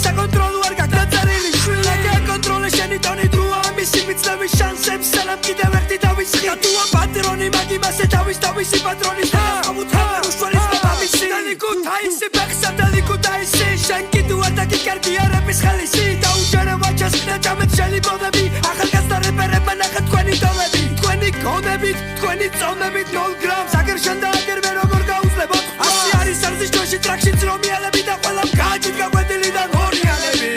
საკონტროლო არ გაქვს დაწერილი შვილაკი აკონტროლე შენი ტონი დროა მისი მიცნების შანსებს სალამ კიდევ ერთი დავისხი დათუა პატრონი მაგი მასე თავისი პატრონის ამუთავარ უშვალის მამისი დალიკუტ აისი ბეხსა დალიკუტ აისი შენ კიდევ ატაკი კარგი არების ხალისი დაუჯერე ვაჩას ნაჭამეთ შენი ბოდები ახალგაზრდა რეპერებმა ნახეთ თქვენი ტომები თქვენი გონებით თქვენი წონებით 0 გრამს აგერ შენ და აგერ მე როგორ გაუძლებოთ ასი არის არზის ჯოში ტრაქში ძრომიალები და ყველა გაჭით გაგვედილიდან ორიანები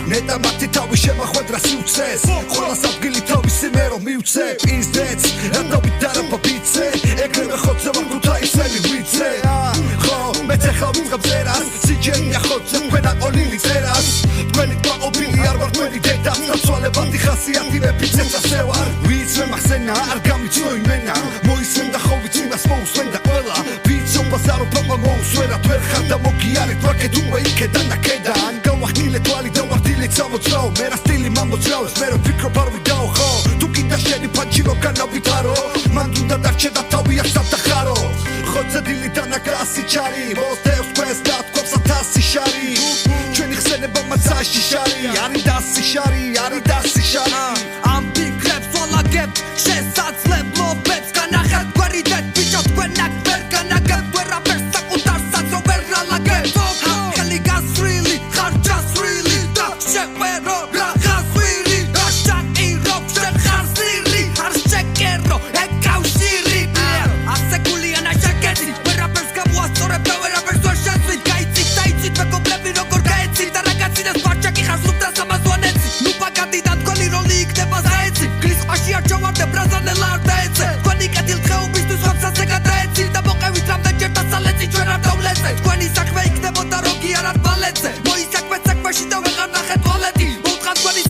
ნეტა მათი თავი შემახვედრა სიუცეს ყველა საფგილი თავისი მე რომ მივცე პიზდეც რატომით დარაბა ბიცე ეგრევე ხოცე ვარ ქუთაისელი ვიცე ხო მეცე ხავ ვიწყებ წერას სიჯენია ხოცე თქვენ აყოლილი წერას თქვენი ყვაყობილი არ ვარ თქვენი დედა საცვალებადი ხასიათი მე ფიცეც ასე ვარ ვიცე მახსენა არ გამიცნო იმენა მოისმენ და ხო ვიცინას მოუსმენ და ყველა ვიცო ბაზარო პაპა მოუსვერა თვერ ხარ და მოგიარეთ ვაკეთ უკვე იქედან აქედან გავახნილე თვალი და ვარდილით სამოცრაო მე რა სტილი მამოძრავეს მე რომ ფიქრობ არ ვიდაო ხო თუ კიდე შენი პანჩი რო განავითარო მან უნდა დარჩე და თავი არ საფდახარო ხოცე დილიდან აკრასი ჩარი მოსდევს ქვეს და თქობს 1000 შარი ჩვენი ხსენება მასაში შარი არის დასი შარი არის დასი შარი ამ